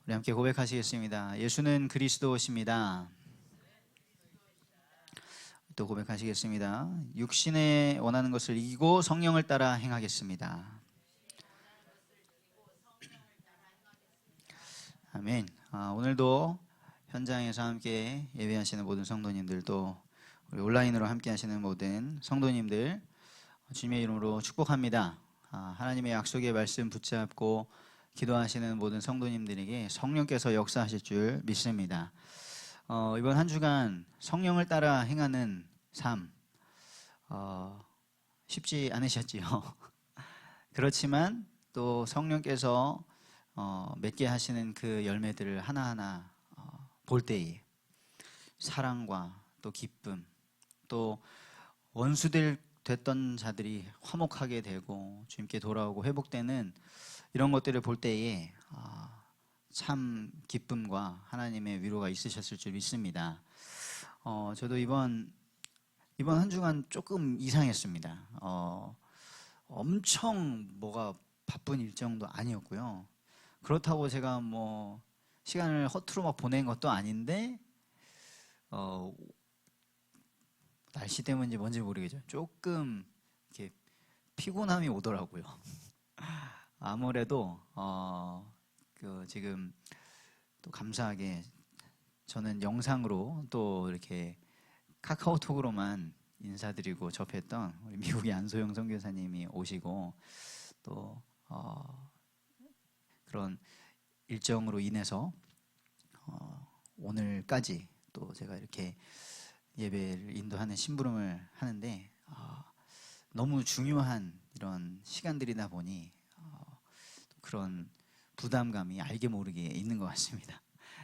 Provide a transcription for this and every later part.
우리 함께 고백하시겠습니다. 예수는 그리스도십니다. 또 고백하시겠습니다. 육신에 원하는 것을 이기고 성령을 따라 행하겠습니다. 아멘. 오늘도 현장에서 함께 예배하시는 모든 성도님들도 우리 온라인으로 함께 하시는 모든 성도님들 주님의 이름으로 축복합니다. 하나님의 약속의 말씀 붙잡고 기도하시는 모든 성도님들에게 성령께서 역사하실 줄 믿습니다. 이번 한 주간 성령을 따라 행하는 삶 쉽지 않으셨지요. 그렇지만 또 성령께서 맺게 하시는 그 열매들을 하나하나 볼 때에 사랑과 또 기쁨, 또 원수들 됐던 자들이 화목하게 되고 주님께 돌아오고 회복되는 이런 것들을 볼 때에 참 기쁨과 하나님의 위로가 있으셨을 줄 믿습니다. 저도 이번 한 주간 조금 이상했습니다. 엄청 뭐가 바쁜 일정도 아니었고요. 그렇다고 제가 뭐 시간을 허투루 막 보낸 것도 아닌데 날씨 때문인지 뭔지 모르겠죠. 조금 이렇게 피곤함이 오더라고요. 아무래도 지금 또 감사하게 저는 영상으로 또 이렇게 카카오톡으로만 인사드리고 접했던 우리 미국의 안소영 선교사님이 오시고 또 그런 일정으로 인해서 오늘까지 또 제가 이렇게 예배를 인도하는 심부름을 하는데 너무 중요한 이런 시간들이다 보니 그런 부담감이 알게 모르게 있는 것 같습니다.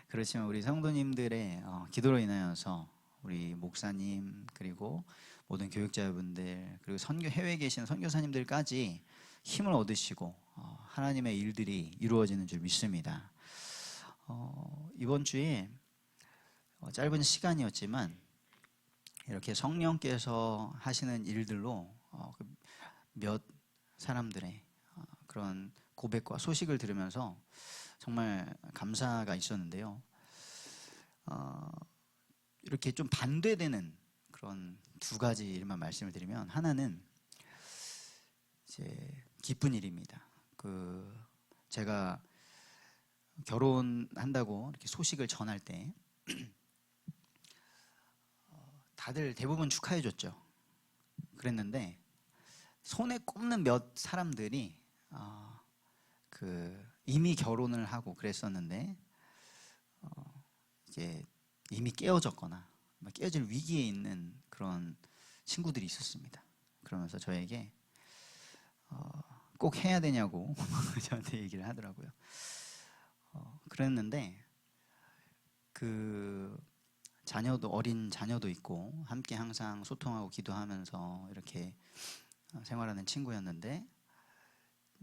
그렇지만 우리 성도님들의 기도로 인하여서 우리 목사님 그리고 모든 교육자분들 그리고 해외에 계신 선교사님들까지 힘을 얻으시고 하나님의 일들이 이루어지는 줄 믿습니다. 이번 주에 짧은 시간이었지만 이렇게 성령께서 하시는 일들로 몇 사람들의 그런 고백과 소식을 들으면서 정말 감사가 있었는데요. 이렇게 좀 반대되는 그런 두 가지 일만 말씀을 드리면, 하나는 이제 기쁜 일입니다. 제가 결혼한다고 이렇게 소식을 전할 때 다들 대부분 축하해 줬죠. 그랬는데 손에 꼽는 몇 사람들이 이미 결혼을 하고 그랬었는데 이제 이미 깨어졌거나 깨어질 위기에 있는 그런 친구들이 있었습니다. 그러면서 저에게 꼭 해야 되냐고 저한테 얘기를 하더라고요. 그랬는데 어린 자녀도 있고 함께 항상 소통하고 기도하면서 이렇게 생활하는 친구였는데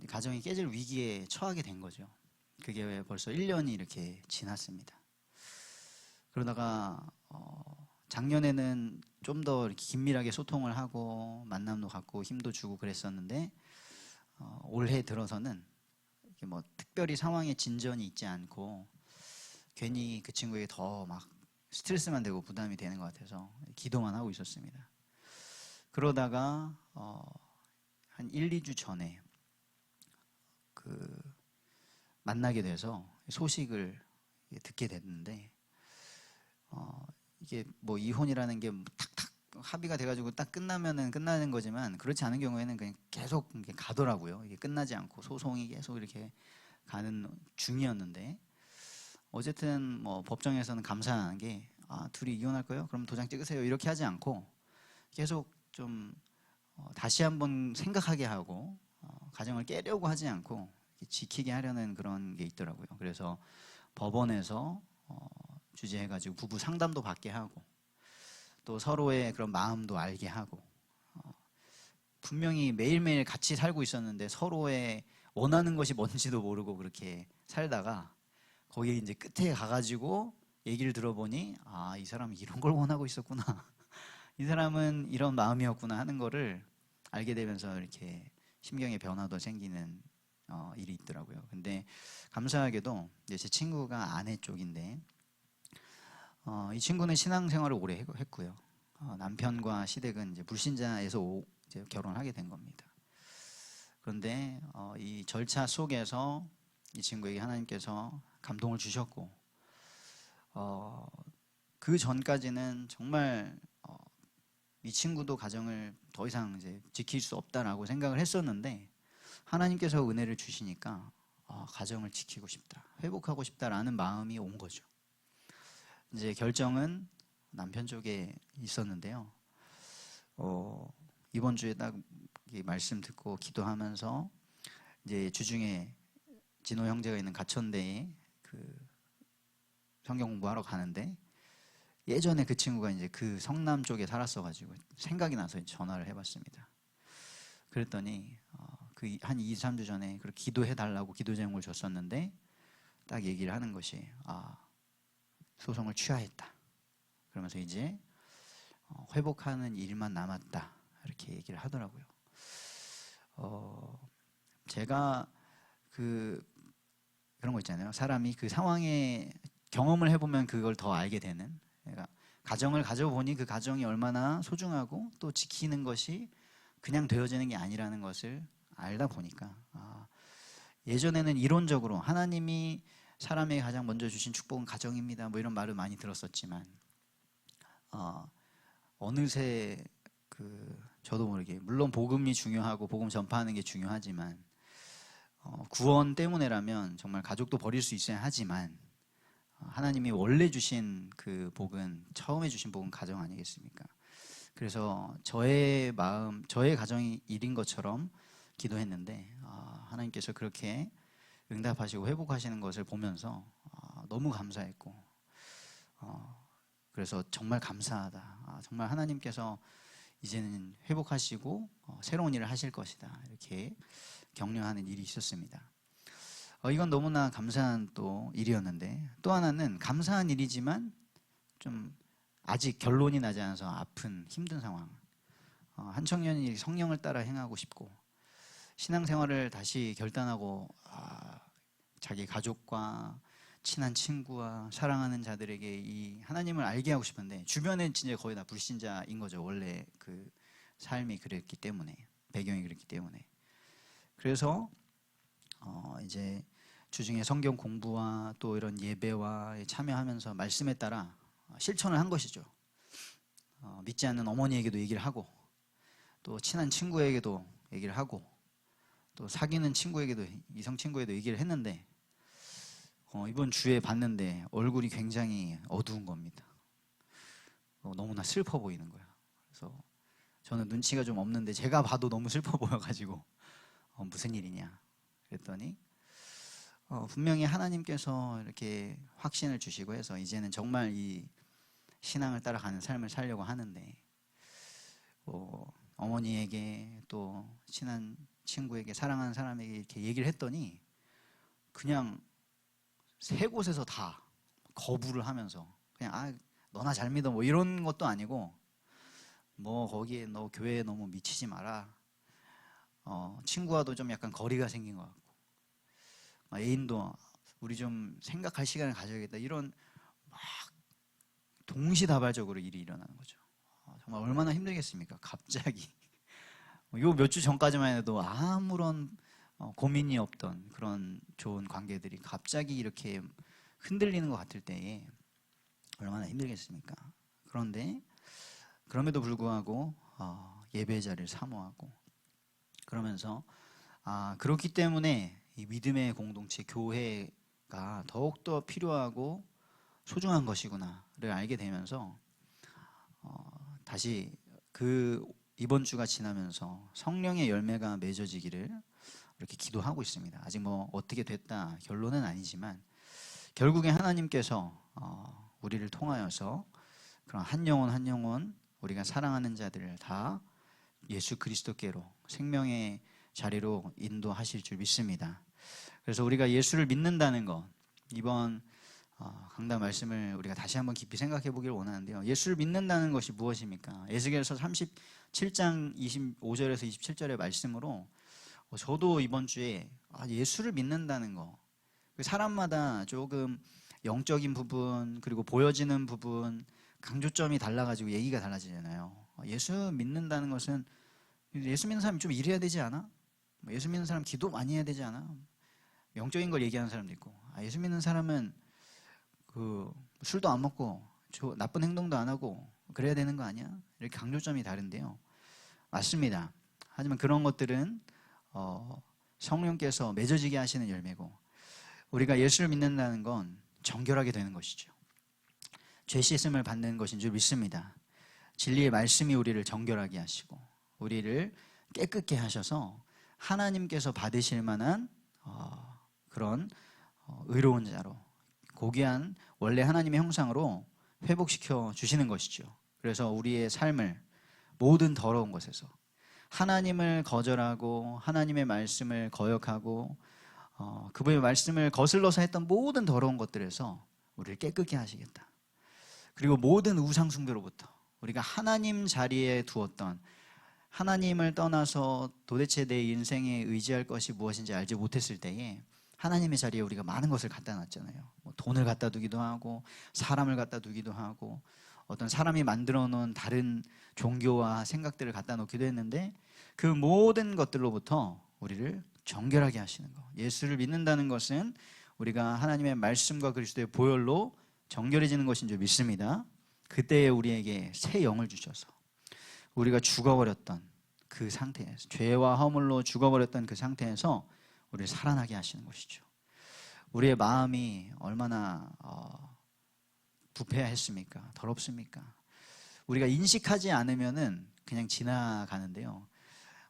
가정이 깨질 위기에 처하게 된 거죠. 그게 벌써 1년이 이렇게 지났습니다. 그러다가 작년에는 좀 더 이렇게 긴밀하게 소통을 하고 만남도 갖고 힘도 주고 그랬었는데 올해 들어서는 이렇게 뭐 특별히 상황에 진전이 있지 않고 괜히 그 친구에게 더 막 스트레스만 되고 부담이 되는 것 같아서 기도만 하고 있었습니다. 그러다가 한 1, 2주 전에 만나게 돼서 소식을 듣게 됐는데 이게 뭐 이혼이라는 게 탁탁 합의가 돼가지고 딱 끝나면은 끝나는 거지만 그렇지 않은 경우에는 그냥 계속 이렇게 가더라고요. 이게 끝나지 않고 소송이 계속 이렇게 가는 중이었는데 어쨌든 뭐 법정에서는 감사한 게 둘이 이혼할 거예요? 그럼 도장 찍으세요. 이렇게 하지 않고 계속 좀 다시 한번 생각하게 하고 가정을 깨려고 하지 않고 지키게 하려는 그런 게 있더라고요. 그래서 법원에서 주재해가지고 부부 상담도 받게 하고 또 서로의 그런 마음도 알게 하고 분명히 매일매일 같이 살고 있었는데 서로의 원하는 것이 뭔지도 모르고 그렇게 살다가 거기에 이제 끝에 가가지고 얘기를 들어보니 이 사람이 이런 걸 원하고 있었구나. 이 사람은 이런 마음이었구나 하는 거를 알게 되면서 이렇게 심경의 변화도 생기는 일이 있더라고요. 근데 감사하게도 이제 제 친구가 아내 쪽인데 이 친구는 신앙생활을 오래 했고요. 남편과 시댁은 이제 불신자에서 이제 결혼하게 된 겁니다. 그런데 이 절차 속에서 이 친구에게 하나님께서 감동을 주셨고 그 전까지는 정말 이 친구도 가정을 더 이상 이제 지킬 수 없다라고 생각을 했었는데 하나님께서 은혜를 주시니까 가정을 지키고 싶다, 회복하고 싶다라는 마음이 온 거죠. 이제 결정은 남편 쪽에 있었는데요. 이번 주에 딱 말씀 듣고 기도하면서 이제 주중에 진호 형제가 있는 가천대에 그 성경 공부하러 가는데 예전에 그 친구가 이제 그 성남 쪽에 살았어가지고 생각이 나서 전화를 해봤습니다. 그랬더니 그 한 2, 3주 전에 그렇게 기도해달라고 기도 제목을 줬었는데 딱 얘기를 하는 것이 소송을 취하했다. 그러면서 이제 회복하는 일만 남았다 이렇게 얘기를 하더라고요. 제가 그런 거 있잖아요. 사람이 그 상황에 경험을 해보면 그걸 더 알게 되는. 그러니까 가정을 가져보니 그 가정이 얼마나 소중하고 또 지키는 것이 그냥 되어지는 게 아니라는 것을 알다 보니까 예전에는 이론적으로 하나님이 사람에게 가장 먼저 주신 축복은 가정입니다. 뭐 이런 말을 많이 들었었지만 어느새 저도 모르게 물론 복음이 중요하고 복음 전파하는 게 중요하지만 구원 때문에라면 정말 가족도 버릴 수 있어야 하지만 하나님이 원래 주신 그 복은 처음에 주신 복은 가정 아니겠습니까? 그래서 저의 마음, 저의 가정이 일인 것처럼 기도했는데 하나님께서 그렇게 응답하시고 회복하시는 것을 보면서 너무 감사했고 그래서 정말 감사하다. 정말 하나님께서 이제는 회복하시고 새로운 일을 하실 것이다. 이렇게 격려하는 일이 있었습니다. 이건 너무나 감사한 또 일이었는데 또 하나는 감사한 일이지만 좀 아직 결론이 나지 않아서 아픈 힘든 상황. 한 청년이 성령을 따라 행하고 싶고 신앙생활을 다시 결단하고 자기 가족과 친한 친구와 사랑하는 자들에게 이 하나님을 알게 하고 싶은데 주변에 진짜 거의 다 불신자인 거죠. 원래 그 삶이 그랬기 때문에 배경이 그랬기 때문에 그래서 이제 주중에 성경 공부와 또 이런 예배와 참여하면서 말씀에 따라 실천을 한 것이죠. 믿지 않는 어머니에게도 얘기를 하고 또 친한 친구에게도 얘기를 하고 또 사귀는 친구에게도 이성 친구에도 얘기를 했는데 이번 주에 봤는데 얼굴이 굉장히 어두운 겁니다. 너무나 슬퍼 보이는 거야. 그래서 저는 눈치가 좀 없는데 제가 봐도 너무 슬퍼 보여가지고 무슨 일이냐 그랬더니 분명히 하나님께서 이렇게 확신을 주시고 해서 이제는 정말 이 신앙을 따라가는 삶을 살려고 하는데 어머니에게 또 친한 친구에게 사랑하는 사람에게 이렇게 얘기를 했더니 그냥 세 곳에서 다 거부를 하면서 그냥 너나 잘 믿어 뭐 이런 것도 아니고 뭐 거기에 너 교회에 너무 미치지 마라. 친구와도 좀 약간 거리가 생긴 것 같고 애인도 우리 좀 생각할 시간을 가져야겠다 이런 막 동시다발적으로 일이 일어나는 거죠. 정말 얼마나 힘들겠습니까? 갑자기 요 몇 주 전까지만 해도 아무런 고민이 없던 그런 좋은 관계들이 갑자기 이렇게 흔들리는 것 같을 때에 얼마나 힘들겠습니까? 그런데 그럼에도 불구하고 예배 자리를 사모하고 그러면서 그렇기 때문에 이 믿음의 공동체 교회가 더욱더 필요하고 소중한 것이구나를 알게 되면서 다시 이번 주가 지나면서 성령의 열매가 맺어지기를 이렇게 기도하고 있습니다. 아직 뭐 어떻게 됐다 결론은 아니지만 결국에 하나님께서 우리를 통하여서 그런 한 영혼 한 영혼 우리가 사랑하는 자들을 다 예수 그리스도께로 생명의 자리로 인도하실 줄 믿습니다. 그래서 우리가 예수를 믿는다는 것 이번 강단 말씀을 우리가 다시 한번 깊이 생각해 보기를 원하는데요. 예수를 믿는다는 것이 무엇입니까? 에스겔서 37장 25절에서 27절의 말씀으로 저도 이번 주에 예수를 믿는다는 거, 사람마다 조금 영적인 부분 그리고 보여지는 부분 강조점이 달라가지고 얘기가 달라지잖아요. 예수 믿는다는 것은 예수 믿는 사람이 좀 이래야 되지 않아? 예수 믿는 사람 기도 많이 해야 되지 않아? 영적인 걸 얘기하는 사람도 있고, 예수 믿는 사람은 술도 안 먹고 나쁜 행동도 안 하고 그래야 되는 거 아니야? 이렇게 강조점이 다른데요. 맞습니다. 하지만 그런 것들은 성령께서 맺어지게 하시는 열매고, 우리가 예수를 믿는다는 건 정결하게 되는 것이죠. 죄 씻음을 받는 것인 줄 믿습니다. 진리의 말씀이 우리를 정결하게 하시고 우리를 깨끗게 하셔서 하나님께서 받으실 만한 그런 의로운 자로, 고귀한 원래 하나님의 형상으로 회복시켜 주시는 것이죠. 그래서 우리의 삶을 모든 더러운 것에서, 하나님을 거절하고 하나님의 말씀을 거역하고 그분의 말씀을 거슬러서 했던 모든 더러운 것들에서 우리를 깨끗게 하시겠다. 그리고 모든 우상 숭배로부터, 우리가 하나님 자리에 두었던, 하나님을 떠나서 도대체 내 인생에 의지할 것이 무엇인지 알지 못했을 때에 하나님의 자리에 우리가 많은 것을 갖다 놨잖아요. 돈을 갖다 두기도 하고 사람을 갖다 두기도 하고 어떤 사람이 만들어 놓은 다른 종교와 생각들을 갖다 놓기도 했는데, 그 모든 것들로부터 우리를 정결하게 하시는 것. 예수를 믿는다는 것은 우리가 하나님의 말씀과 그리스도의 보혈로 정결해지는 것인 줄 믿습니다. 그때에 우리에게 새 영을 주셔서 우리가 죽어버렸던 그 상태에서, 죄와 허물로 죽어버렸던 그 상태에서 우리를 살아나게 하시는 것이죠. 우리의 마음이 얼마나 부패했습니까? 더럽습니까? 우리가 인식하지 않으면은 그냥 지나가는데요.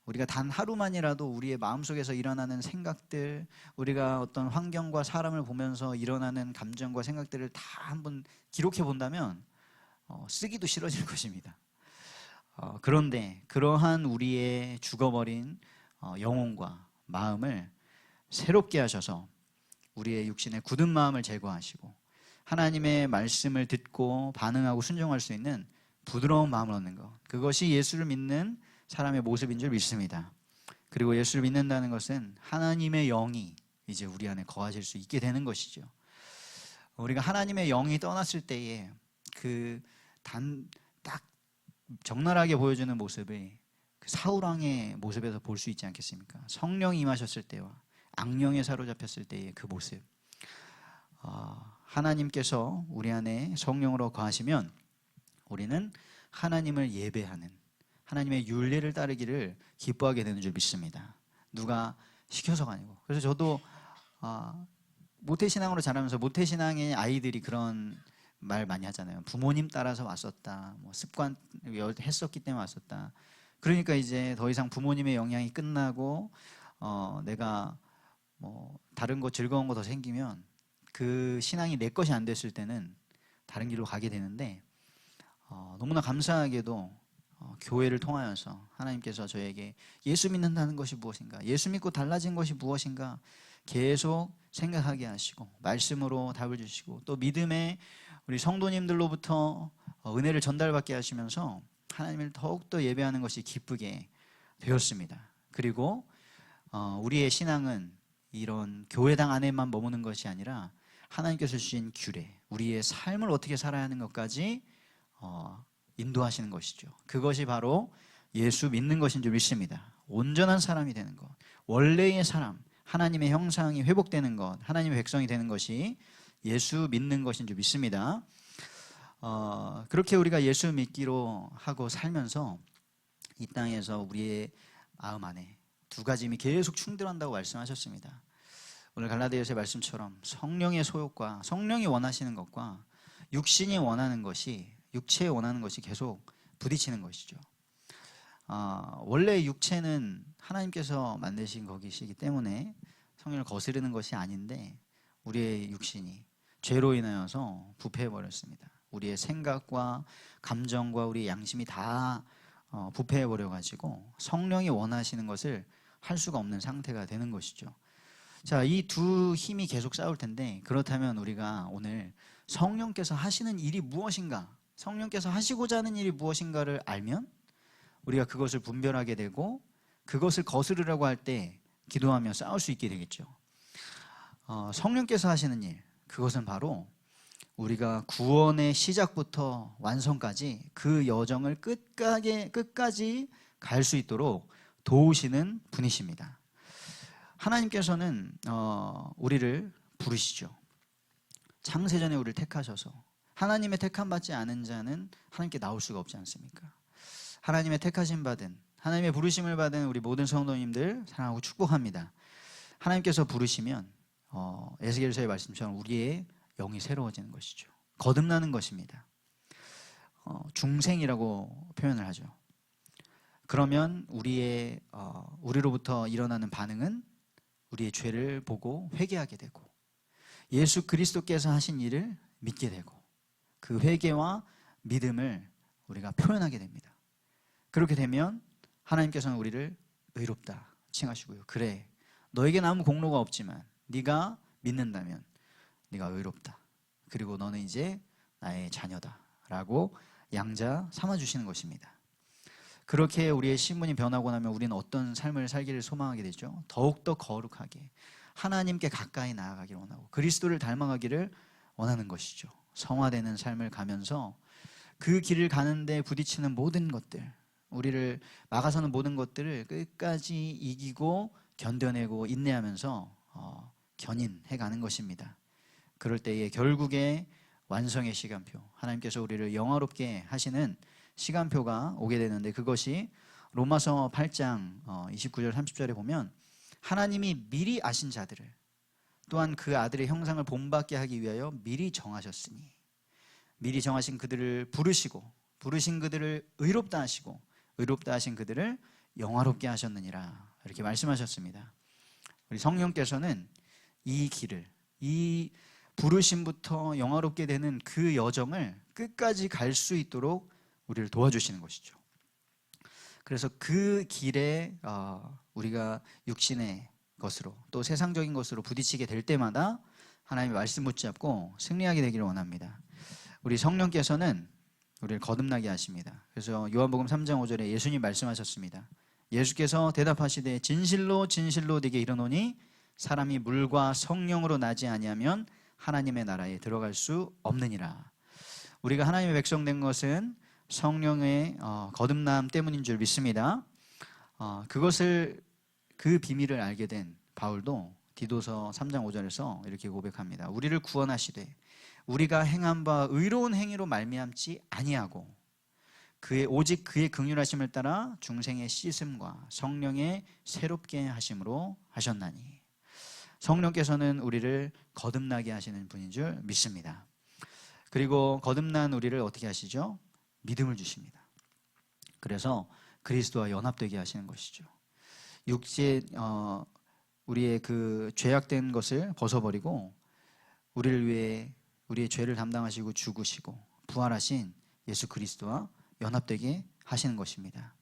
우리가 단 하루만이라도 우리의 마음속에서 일어나는 생각들, 우리가 어떤 환경과 사람을 보면서 일어나는 감정과 생각들을 다 한번 기록해 본다면 쓰기도 싫어질 것입니다. 그런데 그러한 우리의 죽어버린 영혼과 마음을 새롭게 하셔서 우리의 육신의 굳은 마음을 제거하시고 하나님의 말씀을 듣고 반응하고 순종할 수 있는 부드러운 마음을 얻는 것, 그것이 예수를 믿는 사람의 모습인 줄 믿습니다. 그리고 예수를 믿는다는 것은 하나님의 영이 이제 우리 안에 거하실 수 있게 되는 것이죠. 우리가 하나님의 영이 떠났을 때에 딱 적나라하게 보여주는 모습이 사울왕의 모습에서 볼 수 있지 않겠습니까? 성령이 임하셨을 때와 악령에 사로잡혔을 때의 그 모습. 하나님께서 우리 안에 성령으로 거하시면 우리는 하나님을 예배하는, 하나님의 윤리를 따르기를 기뻐하게 되는 줄 믿습니다. 누가 시켜서가 아니고. 그래서 저도 모태신앙으로 자라면서, 모태신앙의 아이들이 그런 말 많이 하잖아요. 부모님 따라서 왔었다, 습관 했었기 때문에 왔었다. 그러니까 이제 더 이상 부모님의 영향이 끝나고 내가 다른 거 즐거운 거 더 생기면 그 신앙이 내 것이 안 됐을 때는 다른 길로 가게 되는데, 너무나 감사하게도 교회를 통하여서 하나님께서 저에게 예수 믿는다는 것이 무엇인가, 예수 믿고 달라진 것이 무엇인가 계속 생각하게 하시고 말씀으로 답을 주시고, 또 믿음의 우리 성도님들로부터 은혜를 전달받게 하시면서 하나님을 더욱더 예배하는 것이 기쁘게 되었습니다. 그리고 우리의 신앙은 이런 교회당 안에만 머무는 것이 아니라 하나님께서 주신 규례, 우리의 삶을 어떻게 살아야 하는 것까지 인도하시는 것이죠. 그것이 바로 예수 믿는 것인 줄 믿습니다. 온전한 사람이 되는 것, 원래의 사람, 하나님의 형상이 회복되는 것, 하나님의 백성이 되는 것이 예수 믿는 것인 줄 믿습니다. 그렇게 우리가 예수 믿기로 하고 살면서 이 땅에서 우리의 마음 안에 두 가지 힘이 계속 충돌한다고 말씀하셨습니다. 오늘 갈라디아서의 말씀처럼 성령의 소욕과 성령이 원하시는 것과 육신이 원하는 것이, 육체에 원하는 것이 계속 부딪히는 것이죠. 원래 육체는 하나님께서 만드신 것이기 때문에 성령을 거스르는 것이 아닌데, 우리의 육신이 죄로 인하여서 부패해버렸습니다. 우리의 생각과 감정과 우리의 양심이 다 부패해버려가지고 성령이 원하시는 것을 할 수가 없는 상태가 되는 것이죠. 자, 이 두 힘이 계속 싸울 텐데, 그렇다면 우리가 오늘 성령께서 하시는 일이 무엇인가, 성령께서 하시고자 하는 일이 무엇인가를 알면 우리가 그것을 분별하게 되고, 그것을 거스르려고 할 때 기도하며 싸울 수 있게 되겠죠. 성령께서 하시는 일, 그것은 바로 우리가 구원의 시작부터 완성까지 그 여정을 끝까지 갈 수 있도록 도우시는 분이십니다. 하나님께서는 우리를 부르시죠. 창세전에 우리를 택하셔서, 하나님의 택함받지 않은 자는 하나님께 나올 수가 없지 않습니까? 하나님의 택하심 받은, 하나님의 부르심을 받은 우리 모든 성도님들 사랑하고 축복합니다. 하나님께서 부르시면 에스겔서의 말씀처럼 우리의 영이 새로워지는 것이죠. 거듭나는 것입니다. 중생이라고 표현을 하죠. 그러면 우리로부터 일어나는 반응은 우리의 죄를 보고 회개하게 되고, 예수 그리스도께서 하신 일을 믿게 되고, 그 회개와 믿음을 우리가 표현하게 됩니다. 그렇게 되면 하나님께서는 우리를 의롭다 칭하시고요. 그래, 너에게는 아무 공로가 없지만 네가 믿는다면 네가 의롭다. 그리고 너는 이제 나의 자녀다 라고 양자 삼아주시는 것입니다. 그렇게 우리의 신분이 변하고 나면 우리는 어떤 삶을 살기를 소망하게 되죠? 더욱더 거룩하게 하나님께 가까이 나아가기를 원하고 그리스도를 닮아가기를 원하는 것이죠. 성화되는 삶을 가면서 그 길을 가는데 부딪히는 모든 것들, 우리를 막아서는 모든 것들을 끝까지 이기고 견뎌내고 인내하면서 견인해 가는 것입니다. 그럴 때에 결국에 완성의 시간표, 하나님께서 우리를 영화롭게 하시는 시간표가 오게 되는데, 그것이 로마서 8장 29절 30절에 보면 하나님이 미리 아신 자들을 또한 그 아들의 형상을 본받게 하기 위하여 미리 정하셨으니, 미리 정하신 그들을 부르시고 부르신 그들을 의롭다 하시고 의롭다 하신 그들을 영화롭게 하셨느니라, 이렇게 말씀하셨습니다. 우리 성령께서는 이 길을, 이 부르심부터 영화롭게 되는 그 여정을 끝까지 갈 수 있도록 우리를 도와주시는 것이죠. 그래서 그 길에 우리가 육신의 것으로 또 세상적인 것으로 부딪히게 될 때마다 하나님의 말씀 붙잡고 승리하게 되기를 원합니다. 우리 성령께서는 우리를 거듭나게 하십니다. 그래서 요한복음 3장 5절에 예수님 말씀하셨습니다. 예수께서 대답하시되 진실로 진실로 네게 이르노니 사람이 물과 성령으로 나지 아니하면 하나님의 나라에 들어갈 수 없느니라. 우리가 하나님의 백성 된 것은 성령의 거듭남 때문인 줄 믿습니다. 그 비밀을 알게 된 바울도 디도서 3장 5절에서 이렇게 고백합니다. 우리를 구원하시되 우리가 행한 바 의로운 행위로 말미암지 아니하고 오직 그의 긍휼하심을 따라 중생의 씻음과 성령의 새롭게 하심으로 하셨나니. 성령께서는 우리를 거듭나게 하시는 분인 줄 믿습니다. 그리고 거듭난 우리를 어떻게 하시죠? 믿음을 주십니다. 그래서 그리스도와 연합되게 하시는 것이죠. 육체 우리의 그 죄악된 것을 벗어버리고 우리를 위해 우리의 죄를 담당하시고 죽으시고 부활하신 예수 그리스도와 연합되게 하시는 것입니다.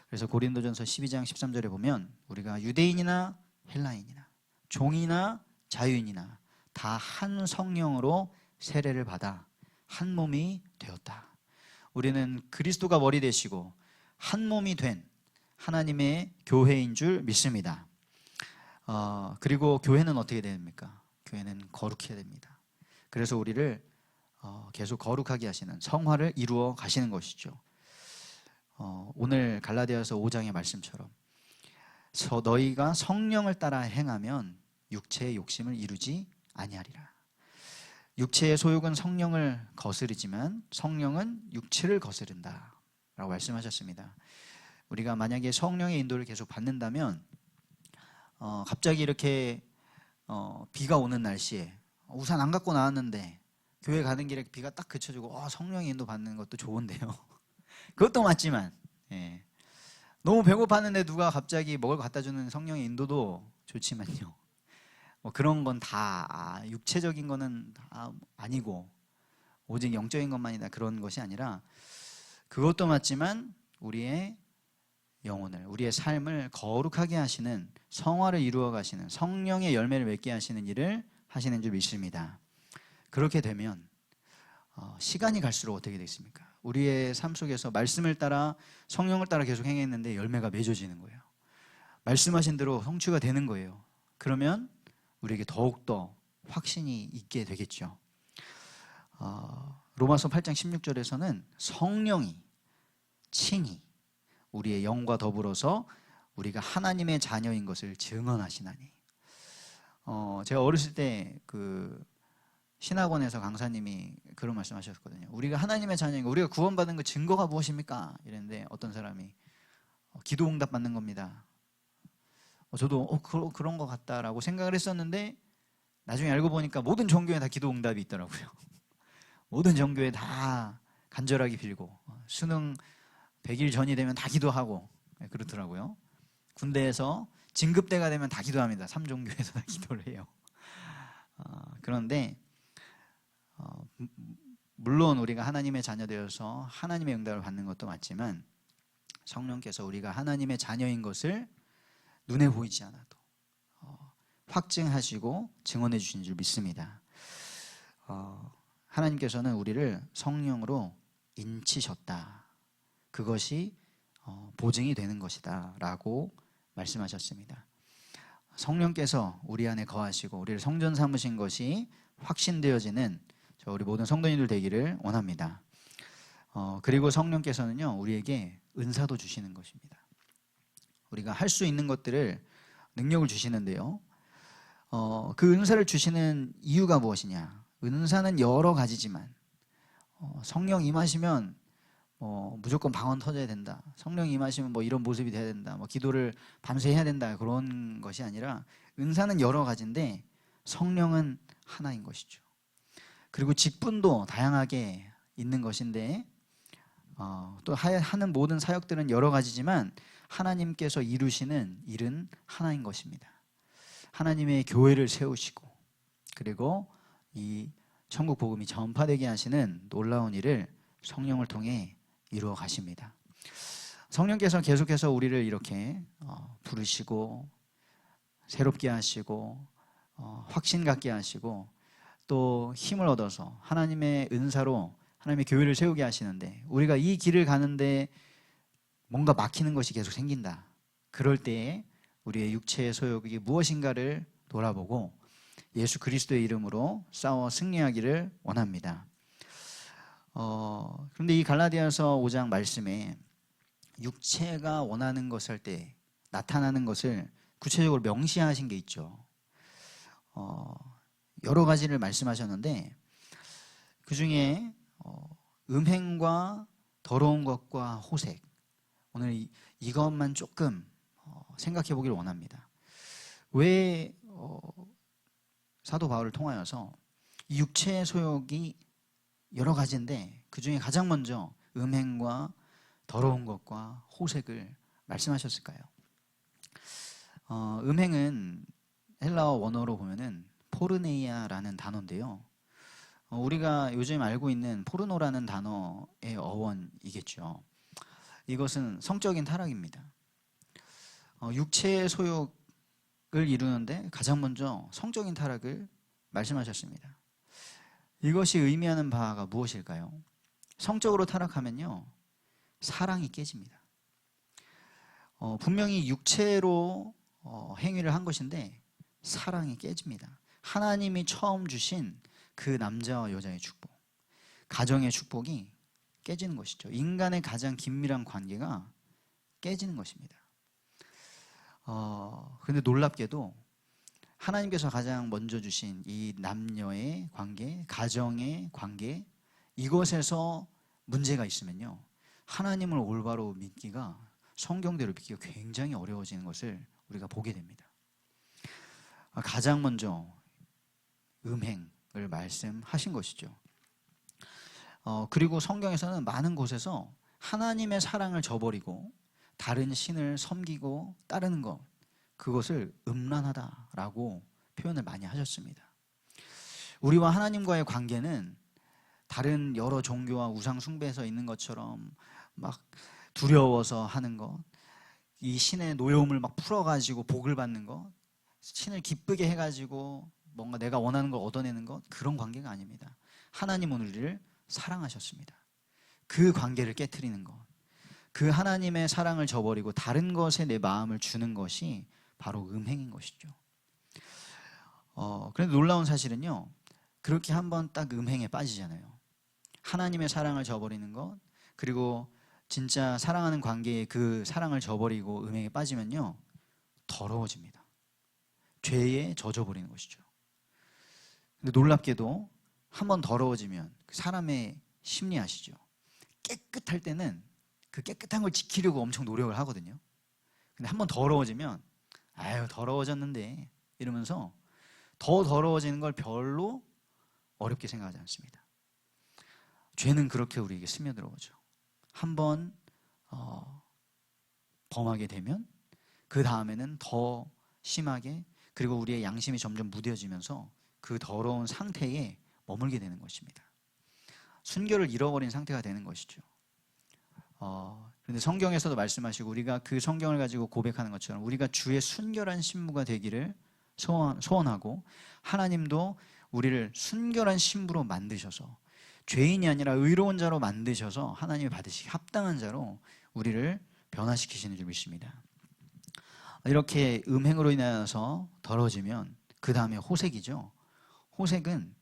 그래서 고린도전서 12장 13절에 보면 우리가 유대인이나 헬라인이나 종이나 자유인이나 다 한 성령으로 세례를 받아 한 몸이 되었다. 우리는 그리스도가 머리 되시고 한 몸이 된 하나님의 교회인 줄 믿습니다. 그리고 교회는 어떻게 됩니까? 교회는 거룩해야 됩니다. 그래서 우리를 계속 거룩하게 하시는 성화를 이루어 가시는 것이죠. 오늘 갈라디아서 5장의 말씀처럼 너희가 성령을 따라 행하면 육체의 욕심을 이루지 아니하리라. 육체의 소욕은 성령을 거스르지만 성령은 육체를 거스른다 라고 말씀하셨습니다. 우리가 만약에 성령의 인도를 계속 받는다면 갑자기 이렇게 비가 오는 날씨에 우산 안 갖고 나왔는데 교회 가는 길에 비가 딱 그쳐지고 성령의 인도 받는 것도 좋은데요. 그것도 맞지만 너무 배고팠는데 누가 갑자기 먹을 거 갖다 주는 성령의 인도도 좋지만요. 그런 건 다 육체적인 거는 다 아니고 오직 영적인 것만이다, 그런 것이 아니라 그것도 맞지만 우리의 영혼을, 우리의 삶을 거룩하게 하시는, 성화를 이루어 가시는, 성령의 열매를 맺게 하시는 일을 하시는 줄 믿습니다. 그렇게 되면 시간이 갈수록 어떻게 되겠습니까? 우리의 삶 속에서 말씀을 따라 성령을 따라 계속 행했는데 열매가 맺어지는 거예요. 말씀하신 대로 성취가 되는 거예요. 그러면 우리에게 더욱더 확신이 있게 되겠죠. 로마서 8장 16절에서는 성령이 친히 우리의 영과 더불어서 우리가 하나님의 자녀인 것을 증언하시나니. 제가 어렸을 때 그 신학원에서 강사님이 그런 말씀하셨거든요. 우리가 하나님의 자녀인 거, 우리가 구원받은 그 증거가 무엇입니까? 이랬는데 어떤 사람이 기도 응답 받는 겁니다. 저도 그런 것 같다라고 생각을 했었는데 나중에 알고 보니까 모든 종교에 다 기도 응답이 있더라고요. 모든 종교에 다 간절하게 빌고 수능 100일 전이 되면 다 기도하고 그렇더라고요. 군대에서 진급대가 되면 다 기도합니다. 3종교에서 다 기도를 해요. 그런데 물론 우리가 하나님의 자녀 되어서 하나님의 응답을 받는 것도 맞지만 성령께서 우리가 하나님의 자녀인 것을 눈에 보이지 않아도 확증하시고 증언해 주신 줄 믿습니다. 하나님께서는 우리를 성령으로 인치셨다. 그것이 보증이 되는 것이다 라고 말씀하셨습니다. 성령께서 우리 안에 거하시고 우리를 성전 삼으신 것이 확신되어지는 우리 모든 성도님들 되기를 원합니다. 그리고 성령께서는요 우리에게 은사도 주시는 것입니다. 우리가 할 수 있는 것들을 능력을 주시는데요. 그 은사를 주시는 이유가 무엇이냐? 은사는 여러 가지지만 성령 임하시면 무조건 방언 터져야 된다. 성령 임하시면 이런 모습이 돼야 된다. 기도를 밤새 해야 된다. 그런 것이 아니라 은사는 여러 가지인데 성령은 하나인 것이죠. 그리고 직분도 다양하게 있는 것인데 또 하는 모든 사역들은 여러 가지지만 하나님께서 이루시는 일은 하나인 것입니다. 하나님의 교회를 세우시고 그리고 이 천국 복음이 전파되게 하시는 놀라운 일을 성령을 통해 이루어 가십니다. 성령께서 계속해서 우리를 이렇게 부르시고 새롭게 하시고 확신 갖게 하시고 또 힘을 얻어서 하나님의 은사로 하나님의 교회를 세우게 하시는데 우리가 이 길을 가는데 뭔가 막히는 것이 계속 생긴다. 그럴 때에 우리의 육체의 소욕이 무엇인가를 돌아보고 예수 그리스도의 이름으로 싸워 승리하기를 원합니다. 그런데 이 갈라디아서 5장 말씀에 육체가 원하는 것을 할 때 나타나는 것을 구체적으로 명시하신 게 있죠. 여러 가지를 말씀하셨는데 그 중에 음행과 더러운 것과 호색, 오늘 이것만 조금 생각해 보기를 원합니다. 왜 사도 바울을 통하여서 이 육체의 소욕이 여러 가지인데 그 중에 가장 먼저 음행과 더러운 것과 호색을 말씀하셨을까요? 음행은 헬라어 원어로 보면은 포르네이아라는 단어인데요. 우리가 요즘 알고 있는 포르노라는 단어의 어원이겠죠. 이것은 성적인 타락입니다. 육체의 소욕을 이루는데 가장 먼저 성적인 타락을 말씀하셨습니다. 이것이 의미하는 바가 무엇일까요? 성적으로 타락하면요 사랑이 깨집니다. 분명히 육체로 행위를 한 것인데 사랑이 깨집니다. 하나님이 처음 주신 그 남자와 여자의 축복, 가정의 축복이 깨지는 것이죠. 인간의 가장 긴밀한 관계가 깨지는 것입니다. 그런데 놀랍게도 하나님께서 가장 먼저 주신 이 남녀의 관계, 가정의 관계, 이것에서 문제가 있으면요 하나님을 올바로 믿기가, 성경대로 믿기가 굉장히 어려워지는 것을 우리가 보게 됩니다. 가장 먼저 음행을 말씀하신 것이죠. 그리고 성경에서는 많은 곳에서 하나님의 사랑을 저버리고 다른 신을 섬기고 따르는 것, 그것을 음란하다라고 표현을 많이 하셨습니다. 우리와 하나님과의 관계는 다른 여러 종교와 우상 숭배에서 있는 것처럼 막 두려워서 하는 것, 이 신의 노여움을 막 풀어가지고 복을 받는 것, 신을 기쁘게 해가지고 뭔가 내가 원하는 걸 얻어내는 것, 그런 관계가 아닙니다. 하나님은 우리를 사랑하셨습니다. 그 관계를 깨트리는 것, 그 하나님의 사랑을 저버리고 다른 것에 내 마음을 주는 것이 바로 음행인 것이죠. 그런데 놀라운 사실은요, 그렇게 한번 딱 음행에 빠지잖아요. 하나님의 사랑을 저버리는 것, 그리고 진짜 사랑하는 관계에 그 사랑을 저버리고 음행에 빠지면요, 더러워집니다. 죄에 젖어버리는 것이죠. 근데 놀랍게도 한번 더러워지면 사람의 심리 아시죠? 깨끗할 때는 그 깨끗한 걸 지키려고 엄청 노력을 하거든요. 근데 한번 더러워지면 아유 더러워졌는데 이러면서 더 더러워지는 걸 별로 어렵게 생각하지 않습니다. 죄는 그렇게 우리에게 스며들어오죠. 한번 범하게 되면 그 다음에는 더 심하게, 그리고 우리의 양심이 점점 무뎌지면서 그 더러운 상태에 머물게 되는 것입니다. 순결을 잃어버린 상태가 되는 것이죠. 그런데 성경에서도 말씀하시고 우리가 그 성경을 가지고 고백하는 것처럼 우리가 주의 순결한 신부가 되기를 소원하고, 하나님도 우리를 순결한 신부로 만드셔서 죄인이 아니라 의로운 자로 만드셔서 하나님이 받으시기 합당한 자로 우리를 변화시키시는 줄 믿습니다. 이렇게 음행으로 인하여서 더러워지면 그 다음에 호색이죠. 호색은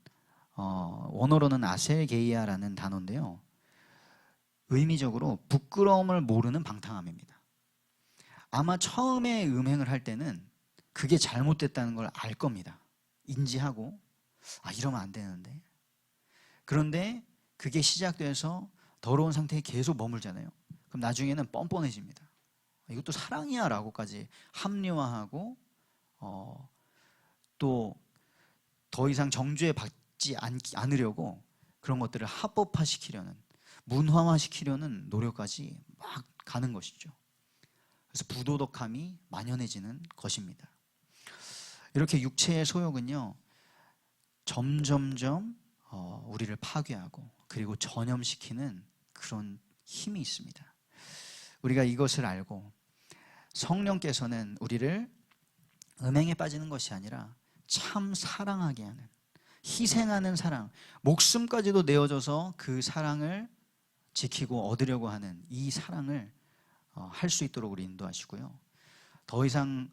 원어로는 아셀게이아라는 단어인데요, 의미적으로 부끄러움을 모르는 방탕함입니다. 아마 처음에 음행을 할 때는 그게 잘못됐다는 걸 알 겁니다. 인지하고 이러면 안 되는데. 그런데 그게 시작돼서 더러운 상태에 계속 머물잖아요. 그럼 나중에는 뻔뻔해집니다. 이것도 사랑이야 라고까지 합리화하고 또 더 이상 정죄 받지 않으려고 그런 것들을 합법화시키려는, 문화화시키려는 노력까지 막 가는 것이죠. 그래서 부도덕함이 만연해지는 것입니다. 이렇게 육체의 소욕은요, 점점점 우리를 파괴하고 그리고 전염시키는 그런 힘이 있습니다. 우리가 이것을 알고 성령께서는 우리를 음행에 빠지는 것이 아니라 참 사랑하게 하는, 희생하는 사랑, 목숨까지도 내어줘서 그 사랑을 지키고 얻으려고 하는 이 사랑을 할 수 있도록 우리 인도하시고요. 더 이상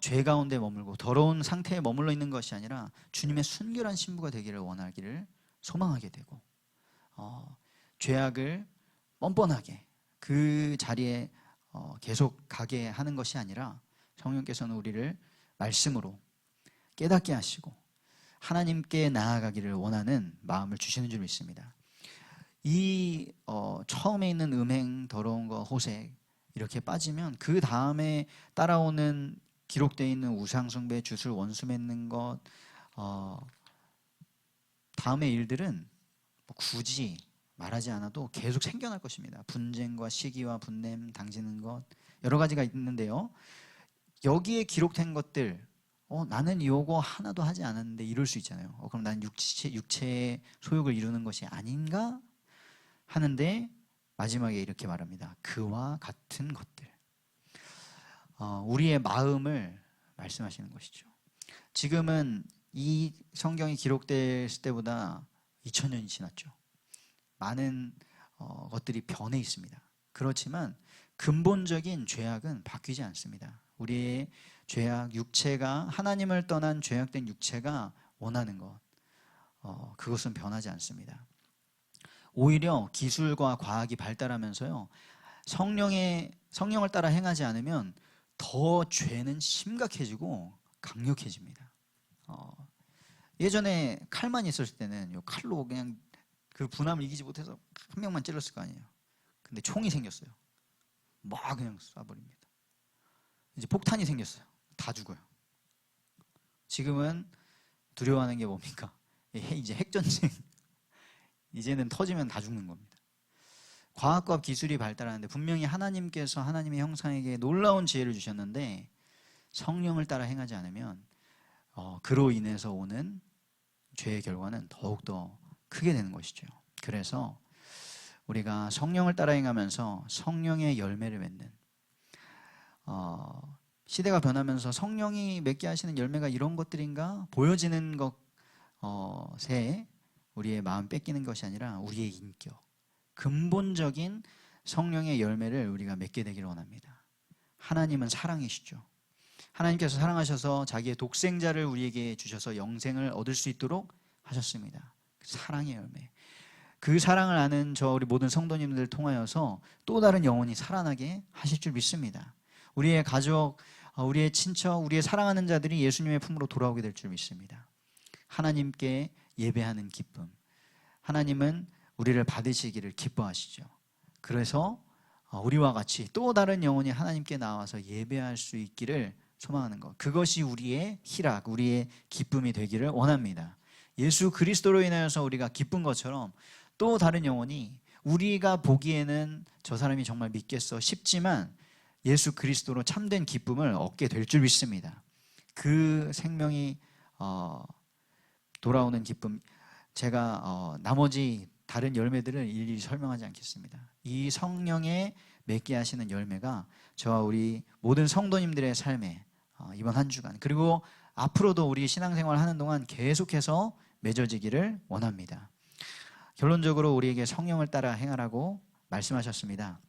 죄 가운데 머물고 더러운 상태에 머물러 있는 것이 아니라 주님의 순결한 신부가 되기를 원하기를 소망하게 되고, 죄악을 뻔뻔하게 그 자리에 계속 가게 하는 것이 아니라 성령께서는 우리를 말씀으로 깨닫게 하시고 하나님께 나아가기를 원하는 마음을 주시는 줄 믿습니다. 이 처음에 있는 음행, 더러운 거, 호색 이렇게 빠지면 그 다음에 따라오는 기록되어 있는 우상숭배, 주술, 원수 맺는 것, 다음의 일들은 굳이 말하지 않아도 계속 생겨날 것입니다. 분쟁과 시기와 분냄, 당지는 것, 여러 가지가 있는데요, 여기에 기록된 것들, 나는 요거 하나도 하지 않았는데 이럴 수 있잖아요. 그럼 나는 육체의 소욕을 이루는 것이 아닌가 하는데 마지막에 이렇게 말합니다. 그와 같은 것들. 우리의 마음을 말씀하시는 것이죠. 지금은 이 성경이 기록됐을 때보다 2000년이 지났죠. 많은 것들이 변해 있습니다. 그렇지만 근본적인 죄악은 바뀌지 않습니다. 우리의 죄악, 육체가, 하나님을 떠난 죄악된 육체가 원하는 것, 그것은 변하지 않습니다. 오히려 기술과 과학이 발달하면서요, 성령을 따라 행하지 않으면 더 죄는 심각해지고 강력해집니다. 예전에 칼만 있었을 때는 요 칼로 그냥 그 분함을 이기지 못해서 한 명만 찔렀을 거 아니에요. 근데 총이 생겼어요. 막 그냥 쏴버립니다. 이제 폭탄이 생겼어요. 다 죽어요. 지금은 두려워하는 게 뭡니까? 이제 핵전쟁. 이제는 터지면 다 죽는 겁니다. 과학과 기술이 발달하는데 분명히 하나님께서 하나님의 형상에게 놀라운 지혜를 주셨는데 성령을 따라 행하지 않으면 그로 인해서 오는 죄의 결과는 더욱더 크게 되는 것이죠. 그래서 우리가 성령을 따라 행하면서 성령의 열매를 맺는, 시대가 변하면서 성령이 맺게 하시는 열매가 이런 것들인가 보여지는 것에 우리의 마음 뺏기는 것이 아니라 우리의 인격, 근본적인 성령의 열매를 우리가 맺게 되기를 원합니다. 하나님은 사랑이시죠. 하나님께서 사랑하셔서 자기의 독생자를 우리에게 주셔서 영생을 얻을 수 있도록 하셨습니다. 사랑의 열매. 그 사랑을 아는 우리 모든 성도님들 통하여서 또 다른 영혼이 살아나게 하실 줄 믿습니다. 우리의 가족, 우리의 친척, 우리의 사랑하는 자들이 예수님의 품으로 돌아오게 될 줄 믿습니다. 하나님께 예배하는 기쁨. 하나님은 우리를 받으시기를 기뻐하시죠. 그래서 우리와 같이 또 다른 영혼이 하나님께 나와서 예배할 수 있기를 소망하는 것. 그것이 우리의 희락, 우리의 기쁨이 되기를 원합니다. 예수 그리스도로 인하여서 우리가 기쁜 것처럼 또 다른 영혼이 우리가 보기에는 저 사람이 정말 믿겠어 싶지만 예수 그리스도로 참된 기쁨을 얻게 될 줄 믿습니다. 그 생명이 돌아오는 기쁨, 제가 나머지 다른 열매들을 일일이 설명하지 않겠습니다. 이 성령에 맺게 하시는 열매가 저와 우리 모든 성도님들의 삶에 이번 한 주간 그리고 앞으로도 우리 신앙생활 하는 동안 계속해서 맺어지기를 원합니다. 결론적으로 우리에게 성령을 따라 행하라고 말씀하셨습니다.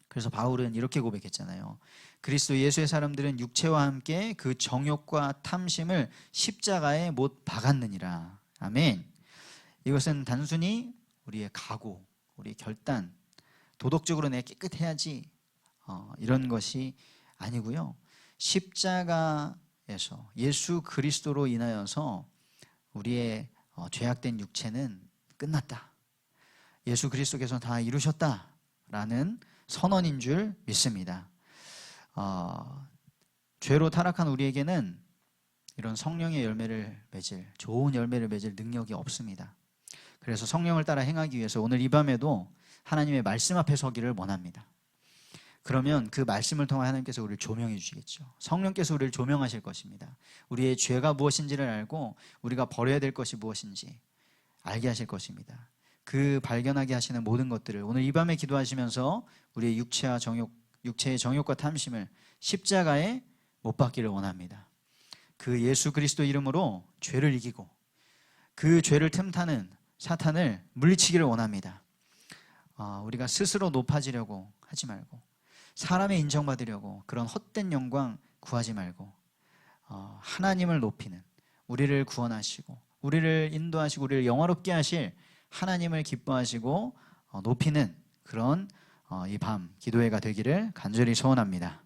그래서 바울은 이렇게 고백했잖아요. 그리스도 예수의 사람들은 육체와 함께 그 정욕과 탐심을 십자가에 못 박았느니라. 아멘. 이것은 단순히 우리의 각오, 우리의 결단, 도덕적으로 내가 깨끗해야지 이런 것이 아니고요. 십자가에서 예수 그리스도로 인하여서 우리의 죄악된 육체는 끝났다. 예수 그리스도께서 다 이루셨다라는 선언인 줄 믿습니다. 죄로 타락한 우리에게는 이런 성령의 열매를 맺을, 좋은 열매를 맺을 능력이 없습니다. 그래서 성령을 따라 행하기 위해서 오늘 이 밤에도 하나님의 말씀 앞에 서기를 원합니다. 그러면 그 말씀을 통해 하나님께서 우리를 조명해 주시겠죠. 성령께서 우리를 조명하실 것입니다. 우리의 죄가 무엇인지를 알고 우리가 버려야 될 것이 무엇인지 알게 하실 것입니다. 그 발견하게 하시는 모든 것들을 오늘 이 밤에 기도하시면서 우리의 육체의 정욕과 탐심을 십자가에 못 박기를 원합니다. 그 예수 그리스도 이름으로 죄를 이기고 그 죄를 틈타는 사탄을 물리치기를 원합니다. 우리가 스스로 높아지려고 하지 말고 사람의 인정받으려고 그런 헛된 영광 구하지 말고 하나님을 높이는, 우리를 구원하시고 우리를 인도하시고 우리를 영화롭게 하실 하나님을 기뻐하시고 높이는 그런 이 밤 기도회가 되기를 간절히 소원합니다.